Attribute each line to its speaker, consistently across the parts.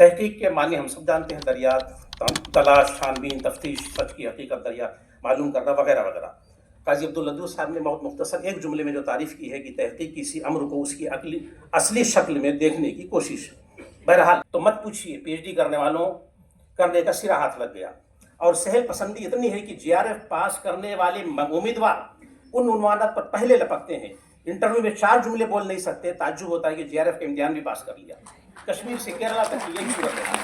Speaker 1: تحقیق کے معنی ہم سب جانتے ہیں، دریافت، تلاش، چھانبین، تفتیش، سچ کی حقیقت دریافت، معلوم کرنا وغیرہ وغیرہ۔ قاضی عبداللطیف صاحب نے بہت مختصر ایک جملے میں جو تعریف کی ہے کہ تحقیق کسی امر کو اس کی اصلی شکل میں دیکھنے کی کوشش۔ بہرحال تو مت پوچھیے، پی ایچ ڈی کرنے والوں کرنے کا سرا ہاتھ لگ گیا، اور سہل پسندی اتنی ہے کہ جی آر ایف پاس کرنے والے امیدوار ان عنوانات پر پہلے لپکتے ہیں۔ انٹرویو میں 4 جملے بول نہیں سکتے، تعجب ہوتا ہے کہ جی آر ایف کا امتحان بھی پاس کر لیا۔ کشمیر سے کیرلا تک یہی صورت ہے۔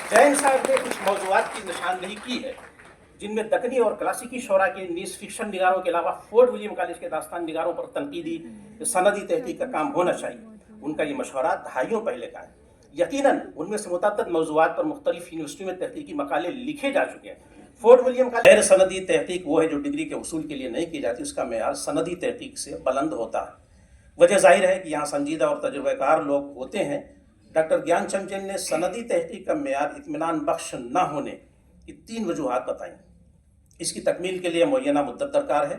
Speaker 1: جین صاحب نے کچھ موضوعات کی نشاندہی کی ہے جن میں دکنی اور کلاسیکی شعراء کے نیز فکشن نگاروں کے علاوہ فورٹ ولیم کالج کے داستان نگاروں پر تنقیدی سندی تحقیق کا کام ہونا چاہیے۔ ان کا یہ مشورہ دہائیوں پہلے کا ہے۔ یقیناً ان میں سے متعدد موضوعات پر مختلف یونیورسٹیوں میں تحقیقی مقالے لکھے جا چکے ہیں۔ فورٹ ولیم کا غیر سندی تحقیق وہ ہے جو ڈگری کے حصول کے لیے نہیں کی جاتی، اس کا معیار سندی تحقیق سے بلند ہوتا ہے۔ وجہ ظاہر ہے کہ یہاں سنجیدہ اور تجربہ کار لوگ ہوتے ہیں۔ ڈاکٹر گیان چند جین نے سندی تحقیق کا معیار اطمینان بخش نہ ہونے کی 3 وجوہات بتائیں۔ اس کی تکمیل کے لیے معینہ مدت درکار ہے،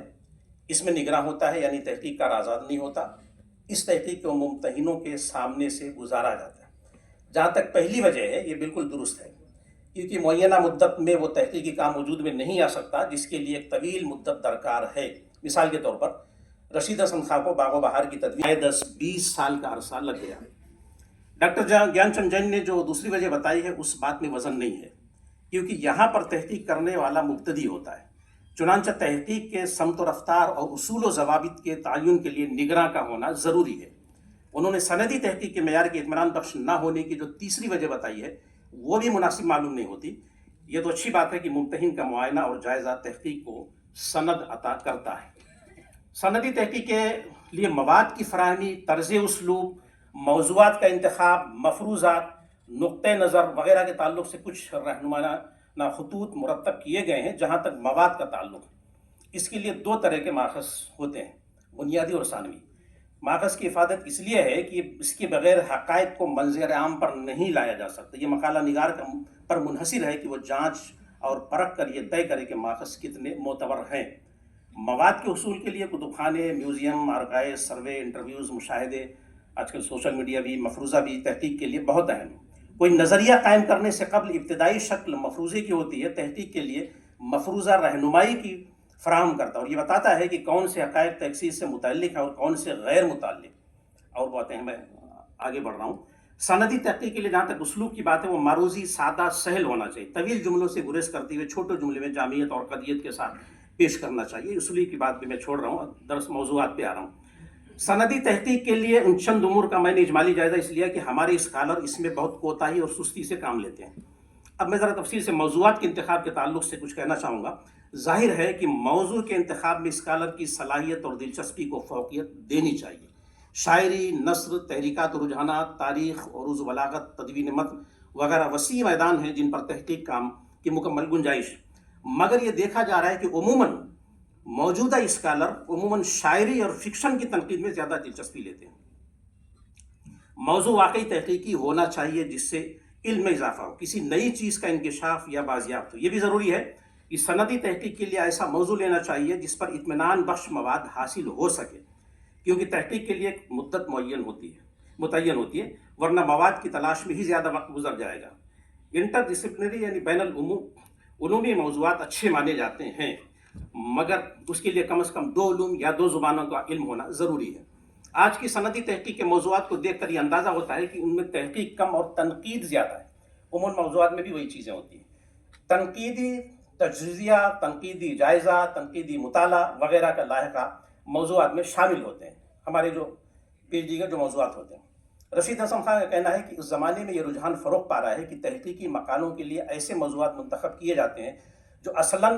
Speaker 1: اس میں نگراں ہوتا ہے یعنی تحقیق کار آزاد نہیں ہوتا، اس تحقیق کو ممتحنوں کے سامنے سے گزارا جاتا ہے۔ جہاں تک پہلی وجہ ہے یہ بالکل درست ہے، کیونکہ معینہ مدت میں وہ تحقیقی کام وجود میں نہیں آ سکتا جس کے لیے ایک طویل مدت درکار ہے۔ مثال کے طور پر رشید حسن خان کو باغ و بہار کی تدوین 10-20 سال کا عرصہ لگ گیا۔ ڈاکٹر گیان چند جین نے جو دوسری وجہ بتائی ہے اس بات میں وزن نہیں ہے، کیونکہ یہاں پر تحقیق کرنے والا مبتدی ہوتا ہے، چنانچہ تحقیق کے سمت و رفتار اور اصول و ضوابط کے تعین کے لیے نگراں کا ہونا ضروری ہے۔ انہوں نے سندی تحقیق کے معیار کے اطمینان بخش نہ ہونے کی جو تیسری وجہ بتائی ہے وہ بھی مناسب معلوم نہیں ہوتی۔ یہ تو اچھی بات ہے کہ ممتحن کا معائنہ اور جائزہ تحقیق کو سند عطا کرتا ہے۔ سندی تحقیق کے لیے مواد کی فراہمی، طرز اسلوب، موضوعات کا انتخاب، مفروضات، نقطۂ نظر وغیرہ کے تعلق سے کچھ رہنمانہ خطوط مرتب کیے گئے ہیں۔ جہاں تک مواد کا تعلق ہے، اس کے لیے 2 طرح کے ماخذ ہوتے ہیں، بنیادی اور ثانوی۔ ماخذ کی افادت اس لیے ہے کہ اس کے بغیر حقائق کو منظر عام پر نہیں لایا جا سکتا۔ یہ مقالہ نگار پر منحصر ہے کہ وہ جانچ اور پرکھ کر یہ طے کرے کہ ماخذ کتنے معتبر ہیں۔ مواد کے حصول کے لیے کتب خانے، میوزیم، آرکائیو، سروے، انٹرویوز، مشاہدے، آج کل سوشل میڈیا بھی، مفروضہ بھی تحقیق کے لیے بہت اہم ہے۔ کوئی نظریہ قائم کرنے سے قبل ابتدائی شکل مفروضے کی ہوتی ہے۔ تحقیق کے لیے مفروضہ رہنمائی کی فراہم کرتا ہے اور یہ بتاتا ہے کہ کون سے حقائق تحقیق سے متعلق ہیں اور کون سے غیر متعلق۔ اور باتیں میں آگے بڑھ رہا ہوں۔ سندی تحقیق کے لیے جہاں تک اسلوب کی بات ہے وہ معروضی، سادہ، سہل ہونا چاہیے۔ طویل جملوں سے گریز کرتے ہوئے چھوٹے جملے میں جامعیت اور قدیت کے ساتھ پیش کرنا چاہیے۔ اسلوب کی بات بھی میں چھوڑ رہا ہوں، درس موضوعات پہ آ رہا ہوں۔ سندی تحقیق کے لیے ان چند امور کا میں نے اجمالی جائزہ اس لیے کہ ہمارے اسکالر اس میں بہت کوتاہی اور سستی سے کام لیتے ہیں۔ اب میں ذرا تفصیل سے موضوعات کے انتخاب کے تعلق سے کچھ کہنا چاہوں گا۔ ظاہر ہے کہ موضوع کے انتخاب میں اسکالر کی صلاحیت اور دلچسپی کو فوقیت دینی چاہیے۔ شاعری، نثر، تحریکات و رجحانات، تاریخ، عروض و بلاغت، تدوین متن وغیرہ وسیع میدان ہیں جن پر تحقیق کام کی مکمل گنجائش ہے، مگر یہ دیکھا جا رہا ہے کہ عموماً موجودہ اسکالر عموماً شاعری اور فکشن کی تنقید میں زیادہ دلچسپی لیتے ہیں۔ موضوع واقعی تحقیقی ہونا چاہیے جس سے علم میں اضافہ ہو، کسی نئی چیز کا انکشاف یا بازیافت ہو۔ یہ بھی ضروری ہے کہ سندی تحقیق کے لیے ایسا موضوع لینا چاہیے جس پر اطمینان بخش مواد حاصل ہو سکے، کیونکہ تحقیق کے لیے ایک مدت متعین ہوتی ہے، ورنہ مواد کی تلاش میں ہی زیادہ وقت گزر جائے گا۔ انٹر ڈسپلنری یعنی بین علومی موضوعات اچھے مانے جاتے ہیں، مگر اس کے لیے کم از کم 2 علوم یا 2 زبانوں کا علم ہونا ضروری ہے۔ آج کی سندی تحقیق کے موضوعات کو دیکھ کر یہ اندازہ ہوتا ہے کہ ان میں تحقیق کم اور تنقید زیادہ ہے۔ عموماً موضوعات میں بھی وہی چیزیں ہوتی ہیں، تنقیدی تجزیہ، تنقیدی جائزہ، تنقیدی مطالعہ وغیرہ کا لاحقہ موضوعات میں شامل ہوتے ہیں۔ ہمارے جو پی ایچ ڈی کے جو موضوعات ہوتے ہیں، رشید حسن خان کا کہنا ہے کہ اس زمانے میں یہ رجحان فروغ پا رہا ہے کہ تحقیقی مقالوں کے لیے ایسے موضوعات منتخب کیے جاتے ہیں جو اصلاً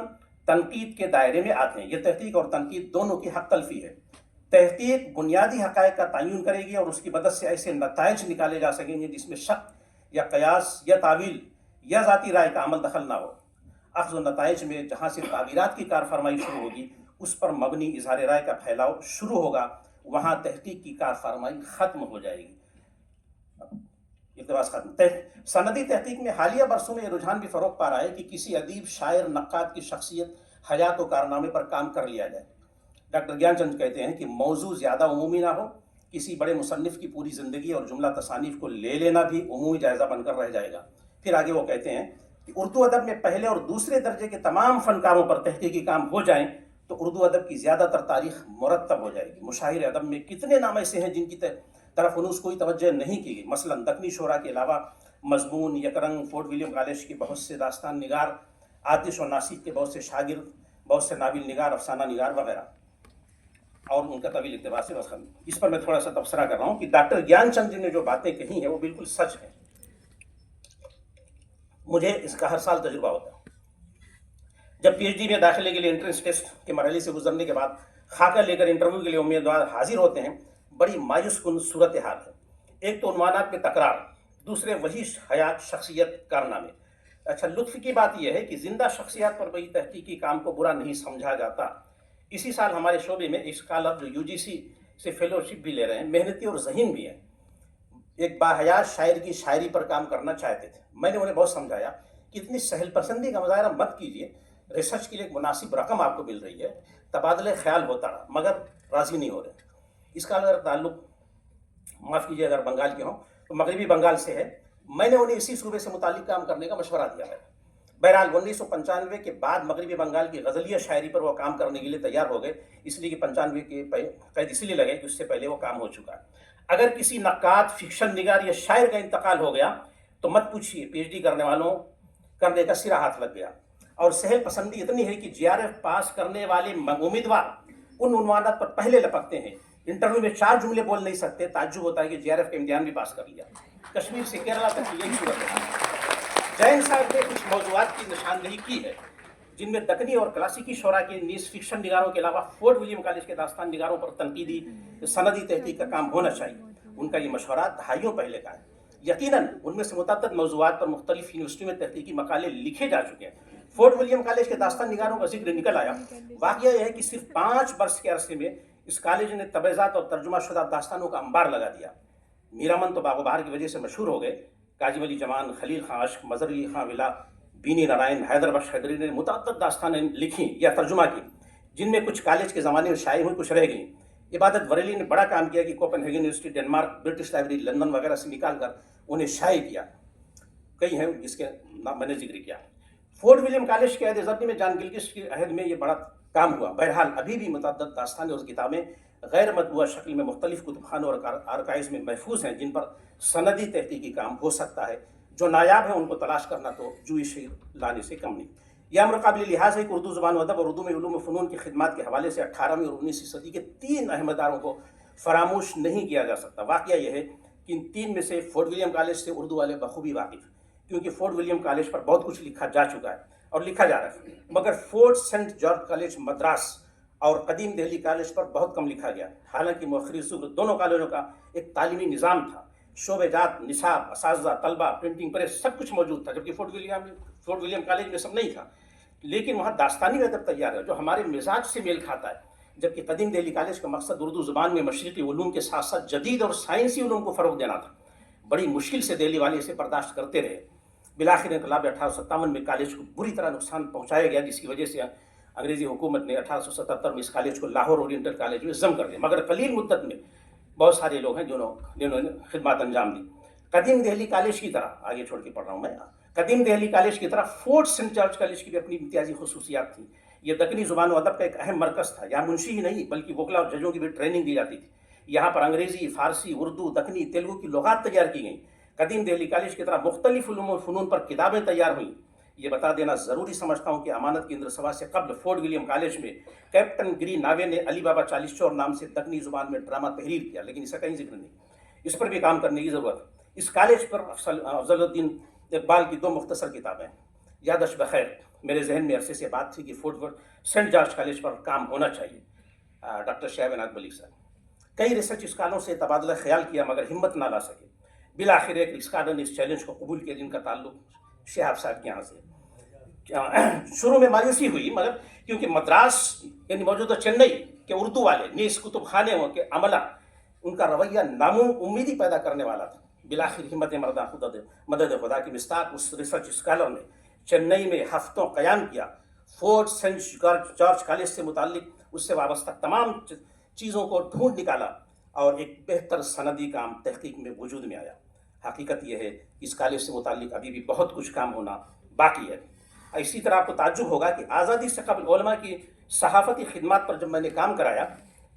Speaker 1: تنقید کے دائرے میں آتے ہیں۔ یہ تحقیق اور تنقید دونوں کی حق تلفی ہے۔ تحقیق بنیادی حقائق کا تعین کرے گی اور اس کی مدد سے ایسے نتائج نکالے جا سکیں گے جس میں شک یا قیاس یا تعویل یا ذاتی رائے کا عمل دخل نہ ہو۔ اخذ و نتائج میں جہاں سے تعبیرات کی کار فرمائی شروع ہوگی، اس پر مبنی اظہار رائے کا پھیلاؤ شروع ہوگا، وہاں تحقیق کی کار فرمائی ختم ہو جائے گی، اقتباس ختم۔ سندی تحقیق میں حالیہ برسوں میں یہ رجحان بھی فروغ پا رہا ہے کہ کسی ادیب، شاعر، نقاد کی شخصیت، حیات و کارنامے پر کام کر لیا جائے۔ ڈاکٹر گیان چند کہتے ہیں کہ موضوع زیادہ عمومی نہ ہو، کسی بڑے مصنف کی پوری زندگی اور جملہ تصانیف کو لے لینا بھی عمومی جائزہ بن کر رہ جائے گا۔ پھر آگے وہ کہتے ہیں کہ اردو ادب میں پہلے اور دوسرے درجے کے تمام فنکاروں پر تحقیقی کام ہو جائیں تو اردو ادب کی زیادہ تر تاریخ مرتب ہو جائے گی۔ مشاہیر ادب میں کتنے نام ایسے ہیں جن کی طرف انوس کوئی توجہ نہیں کی گئی، مثلا دکنی شعراء کے علاوہ مضمون، یکرنگ، فورٹ ولیم کالج کے بہت سے داستان نگار، آتش اور ناسک کے بہت سے شاگرد، بہت سے ناول نگار، افسانہ نگار وغیرہ، اور ان کا طویل اقتباس ہے۔ اس پر میں تھوڑا سا تبصرہ کر رہا ہوں کہ ڈاکٹر گیان چند جی نے جو باتیں کہی ہیں وہ بالکل سچ ہیں۔ مجھے اس کا ہر سال تجربہ ہوتا ہے۔ جب پی ایچ ڈی میں داخلے کے لیے انٹرنس ٹیسٹ کے مرحلے سے گزرنے کے بعد خاکہ لے کر انٹرویو کے لیے امیدوار حاضر ہوتے ہیں، بڑی مایوس کن صورتحال ہے۔ ایک تو عنوانات میں تکرار، دوسرے وہی حیات، شخصیت، کارنامے۔ اچھا، لطف کی بات یہ ہے کہ زندہ شخصیات پر وہی تحقیقی کام کو برا نہیں سمجھا جاتا۔ اسی سال ہمارے شعبے میں ایک اسکالر جو UGC سے فیلوشپ بھی لے رہے ہیں، محنتی اور ذہین بھی ہیں، ایک باحیات شاعر کی شاعری پر کام کرنا چاہتے تھے۔ میں نے انہیں بہت سمجھایا کہ اتنی سہل پسندی کا مظاہرہ مت کیجیے، ریسرچ کے لیے ایک مناسب رقم آپ کو مل رہی ہے، تبادلہ خیال ہوتا رہا، مگر راضی نہیں ہو رہے۔ اس کا اگر تعلق، معاف کیجیے اگر بنگال کے ہوں تو مغربی بنگال سے ہے۔ میں نے انہیں اسی صوبے سے متعلق کام کرنے کا مشورہ دیا ہے۔ بہرحال 1995 کے بعد مغربی بنگال کی غزلیہ شاعری پر وہ کام کرنے کے لیے تیار ہو گئے، اس لیے کہ 95 کے قید اس لیے لگے کہ اس سے پہلے وہ کام ہو چکا ہے۔ اگر کسی نقاد، فکشن نگار یا شاعر کا انتقال ہو گیا تو مت پوچھیے، پی ایچ ڈی کرنے کا سرا ہاتھ لگ گیا۔ اور سہل پسندی اتنی ہے کہ GRF پاس کرنے والے امیدوار ان عنوانات پر پہلے لپکتے ہیں۔ انٹرویو میں 4 جملے بول نہیں سکتے، تعجب ہوتا ہے کہ GRF کا امتحان بھی پاس کر لیا۔ کشمیر سے کیرلا تک یہی صورت ہے۔ جین صاحب نے کچھ موضوعات کی نشاندہی کی ہے جن میں دکنی اور کلاسیکی شعراء کے نیز فکشن نگاروں کے علاوہ فورٹ ولیم کالج کے داستان نگاروں پر تنقیدی سندی تحقیق کا کام ہونا چاہیے۔ ان کا یہ مشورہ دہائیوں پہلے کا ہے۔ یقیناً ان میں سے متعدد موضوعات پر مختلف یونیورسٹیوں میں تحقیقی مقالے لکھے جا چکے ہیں۔ فورٹ ولیم کالج کے داستان نگاروں کا ذکر نکل آیا۔ واقعہ یہ ہے کہ صرف 5 برس کے عرصے میں اس کالج نے تبعیضات اور ترجمہ شدہ داستانوں کا انبار لگا دیا۔ میرامن تو باغ و بہار کی وجہ سے مشہور ہو گئے۔ کاظم علی جمان، خلیل خان اشک، مظہر علی خان ولا، بینی نارائن، حیدر بخش حیدری نے متعدد داستانیں لکھیں یا ترجمہ کی، جن میں کچھ کالج کے زمانے میں شائع ہوئی، کچھ رہ گئیں۔ عبادت وریلی نے بڑا کام کیا کہ coupon ہیگن university, Denmark, British library London وغیرہ سے نکال کر انہیں شائع کیا۔ کئی ہیں جس کے نام میں نے ذکر کیا۔ فورٹ ولیم کالج کے عہد زرنی میں جان گلکسٹ کے عہد میں یہ بڑا کام ہوا۔ بہرحال ابھی بھی متعدد داستانیں اور کتابیں غیر مطبوعہ شکل میں مختلف کتب خانوں اور آرکائیوز میں محفوظ ہیں، جن پر سندی تحقیقی کام ہو سکتا ہے۔ جو نایاب ہیں ان کو تلاش کرنا تو جوئی شیر لانے سے کم نہیں۔ یہ امر قابل لحاظ ہے کہ اردو زبان و ادب اور اردو میں علوم و فنون کی خدمات کے حوالے سے 18ویں اور 19ویں صدی کے 3 اہم اداروں کو فراموش نہیں کیا جا سکتا۔ واقعہ یہ ہے کہ ان 3 میں سے فورٹ ولیم کالج سے اردو والے بخوبی واقف ہیں، کیونکہ فورٹ ولیم کالج پر بہت کچھ لکھا جا چکا ہے اور لکھا جا رہا ہے، مگر Fort Saint George College Madras اور قدیم دہلی کالج پر بہت کم لکھا گیا۔ حالانکہ مؤخر ظہور دونوں کالجوں کا ایک تعلیمی نظام تھا، شعبہ جات، نصاب، اساتذہ، طلبہ، پرنٹنگ پریس، سب کچھ موجود تھا، جبکہ فورٹ ولیم کالج میں سب نہیں تھا۔ لیکن وہاں داستانی ادب تیار ہے جو ہمارے مزاج سے میل کھاتا ہے، جبکہ قدیم دہلی کالج کا مقصد اردو زبان میں مشرقی علوم کے ساتھ ساتھ جدید اور سائنسی علوم کو فروغ دینا تھا۔ بڑی مشکل سے دہلی والے اسے برداشت کرتے رہے۔ بالآخر انقلاب 1857 میں کالج کو بری طرح نقصان پہنچایا گیا، جس کی وجہ سے انگریزی حکومت نے 1877 میں اس کالج کو لاہور اورینٹل کالج میں ضم کر دیا، مگر قلیل مدت میں بہت سارے لوگ ہیں جنہوں نے خدمات انجام دی۔ قدیم دہلی کالج کی طرح، آگے چھوڑ کے پڑھ رہا ہوں میں، قدیم دہلی کالج کی طرح فورٹ سینٹ جارج کالج کی بھی اپنی امتیازی خصوصیات تھیں۔ یہ دکنی زبان و ادب کا ایک اہم مرکز تھا۔ یہاں منشی ہی نہیں بلکہ وکلا اور ججوں کی بھی ٹریننگ دی جاتی تھی۔ یہاں پر انگریزی، فارسی، اردو، دکنی، تیلگو کی لغات تیار کی گئیں۔ قدیم دہلی کالج کی طرح مختلف علوم و فنون پر کتابیں تیار ہوئیں۔ یہ بتا دینا ضروری سمجھتا ہوں کہ امانت کیندر سبھا سے قبل فورٹ ولیم کالج میں کیپٹن گری ناوے نے علی بابا چالیس چور نام سے دکنی زبان میں ڈرامہ تحریر کیا، لیکن اس کا کہیں ذکر نہیں۔ اس پر بھی کام کرنے کی ضرورت ہے۔ اس کالج پر افضل الدین اقبال کی 2 مختصر کتابیں، یادش بخیر۔ میرے ذہن میں عرصے سے بات تھی کہ فورٹ سینٹ جارج کالج پر کام ہونا چاہیے۔ ڈاکٹر شہاب اناق ملک صاحب کئی ریسرچ اسکالروں سے تبادلہ خیال کیا مگر ہمت نہ لا سکے۔ بالآخر ایک اسکالر نے اس چیلنج کو قبول کیا جن کا تعلق شہاب صاحب کے یہاں سے۔ شروع میں مایوسی ہوئی، مگر کیونکہ مدراس یعنی موجودہ چنئی کے اردو والے نیز کتب خانے کے عملہ ان کا رویہ امیدی پیدا کرنے والا تھا۔ بالآخر ہمت مدد خدا کی مصداق اس ریسرچ اسکالر نے چنئی میں ہفتوں قیام کیا، فورٹ سینٹ جارج کالج سے متعلق اس سے وابستہ تمام چیزوں کو ڈھونڈ نکالا اور ایک بہتر سندی کام تحقیق میں وجود میں آیا. حقیقت یہ ہے کہ اس کالج سے متعلق ابھی بھی بہت کچھ کام ہونا باقی ہے. اسی طرح آپ کو تعجب ہوگا کہ آزادی سے قبل علماء کی صحافتی خدمات پر جب میں نے کام کرایا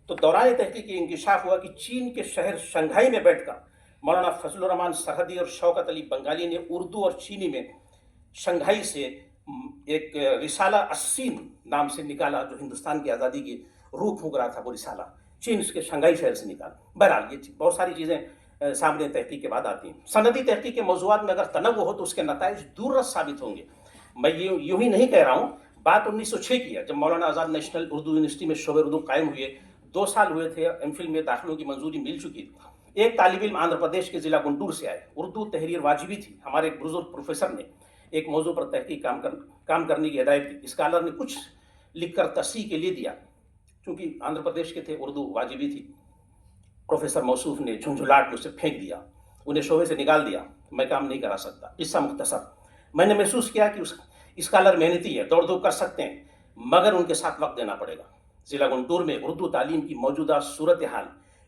Speaker 1: تو دوران تحقیق یہ انکشاف ہوا کہ چین کے شہر شنگھائی میں بیٹھ کر مولانا فضل الرحمان سرحدی اور شوکت علی بنگالی نے اردو اور چینی میں شنگھائی سے ایک رسالہ السین نام سے نکالا، جو ہندوستان کی آزادی کی روح پھونک رہا تھا. وہ رسالہ چین کے شنگھائی شہر سے نکالا. بہرحال یہ بہت ساری چیزیں سامنے تحقیق کے بعد آتی ہیں. سندی تحقیق کے موضوعات میں اگر تنوع ہو تو اس کے نتائج دور رس ثابت ہوں گے. میں یوں ہی نہیں کہہ رہا ہوں، بات 1906 کی ہے، جب مولانا آزاد نیشنل اردو یونیورسٹی میں شعبہ اردو قائم ہوئے. 2 سال ہوئے تھے، ایم فل میں داخلوں کی منظوری مل چکی تھی. ایک طالب علم آندھرا پردیش کے ضلع گنٹور سے آئے. اردو تحریر واجبی تھی. ہمارے ایک بزرگ پروفیسر نے ایک موضوع پر تحقیق کام کرنے کی ہدایت کی. اسکالر نے کچھ لکھ کر تصحیح کے لیے دیا، چونکہ آندھرا پردیش کے تھے، اردو واجبی تھی. پروفیسر موصوف نے جھنجھلاٹ اسے پھینک دیا، انہیں شعبے سے نکال دیا. میں کام نہیں کرا سکتا. قصہ مختصر، میں نے محسوس کیا کہ اسکالر محنتی ہے، دوڑ دھوپ کر سکتے ہیں، مگر ان کے ساتھ وقت دینا پڑے گا. ضلع گنٹور میں اردو تعلیم کی موجودہ صورتحال،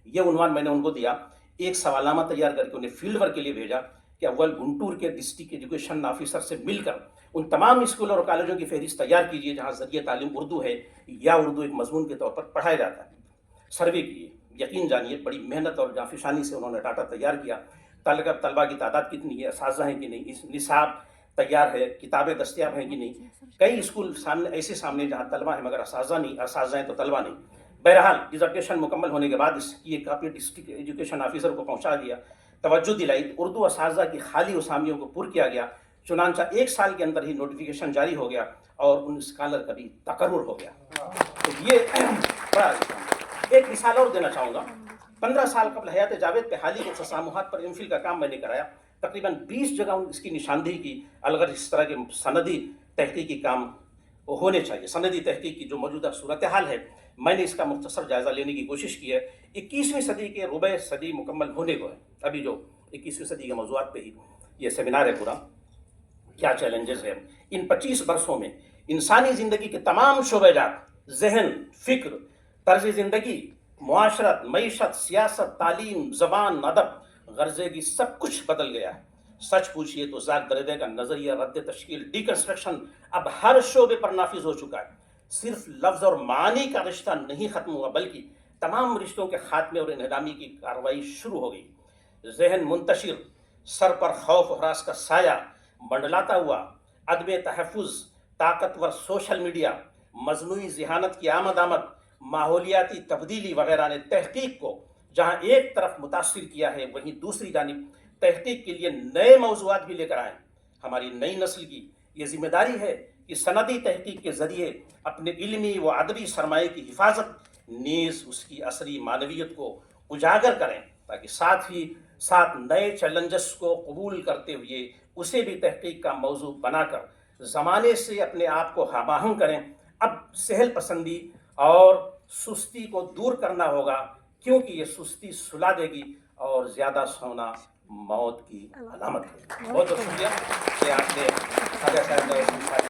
Speaker 1: یہ عنوان میں نے ان کو دیا. ایک سوالنامہ تیار کر کے انہیں فیلڈ ورک کے لیے بھیجا کہ اول گنٹور کے ڈسٹرکٹ ایجوکیشن آفیسر سے مل کر ان تمام اسکولوں اور کالجوں کی فہرست تیار کیجیے جہاں ذریعہ تعلیم اردو ہے یا اردو ایک مضمون کے طور پر پڑھایا جاتا ہے. سروے کیے. یقین جانیے بڑی محنت اور جانفشانی سے انہوں نے ڈاٹا تیار کیا. طلبہ کی تعداد کتنی ہے، اساتذہ ہیں کہ نہیں، نصاب تیار ہے، کتابیں دستیاب ہیں کہ نہیں. کئی اسکول سامنے جہاں طلبہ ہیں مگر اساتذہ نہیں، اساتذہ ہیں تو طلبہ نہیں. بہرحال ڈیزرٹیشن مکمل ہونے کے بعد اس کی ایک کاپی ڈسٹرکٹ ایجوکیشن آفیسر کو پہنچا دیا. توجہ دلائی. اردو اساتذہ کی خالی اسامیوں کو پر کیا گیا. چنانچہ 1 سال کے اندر ہی نوٹیفیکیشن جاری ہو گیا اور ان اسکالر کا بھی تقرر ہو گیا. تو یہ بڑا ایک مثال اور دینا چاہوں گا. 15 سال قبل حیات جاوید پہ حالی کے تسامحات پر ایم فل کا کام میں نے کرایا. تقریباً 20 جگہ اس کی نشاندہی کی. الگر اس طرح کے سندی تحقیقی کام ہونے چاہیے. سندی تحقیق کی جو موجودہ صورتحال ہے، میں نے اس کا مختصر جائزہ لینے کی کوشش کی ہے. 21ویں صدی کے ربع صدی مکمل ہونے کو ہے. ابھی جو 21ویں صدی کے موضوعات پہ ہی یہ سیمینار ہے پورا. کیا چیلنجز ہیں ان 25 برسوں میں؟ انسانی زندگی کے تمام شعبہ جات، ذہن، فکر، طرز زندگی، معاشرت، معیشت، سیاست، تعلیم، زبان، ادب، غرضے کی سب کچھ بدل گیا ہے. سچ پوچھئے تو ذاک دردے کا نظریہ رد تشکیل، ڈی کنسٹرکشن اب ہر شعبے پر نافذ ہو چکا ہے. صرف لفظ اور معنی کا رشتہ نہیں ختم ہوا بلکہ تمام رشتوں کے خاتمے اور انہدامی کی کارروائی شروع ہو گئی. ذہن منتشر، سر پر خوف و ہراس کا سایہ منڈلاتا ہوا، عدم تحفظ، طاقتور سوشل میڈیا، مصنوعی ذہانت کی آمد، ماحولیاتی تبدیلی وغیرہ نے تحقیق کو جہاں ایک طرف متاثر کیا ہے، وہیں دوسری جانب تحقیق کے لیے نئے موضوعات بھی لے کر آئے. ہماری نئی نسل کی یہ ذمہ داری ہے کہ سندی تحقیق کے ذریعے اپنے علمی و ادبی سرمایے کی حفاظت نیز اس کی عصری معنویت کو اجاگر کریں، تاکہ ساتھ نئے چیلنجز کو قبول کرتے ہوئے اسے بھی تحقیق کا موضوع بنا کر زمانے سے اپنے آپ کو ہم آہنگ کریں. اب سہل پسندی اور سستی کو دور کرنا ہوگا، کیونکہ یہ سستی سلا دے گی اور زیادہ سونا موت کی علامت ہے. بہت بہت شکریہ کہ آپ نے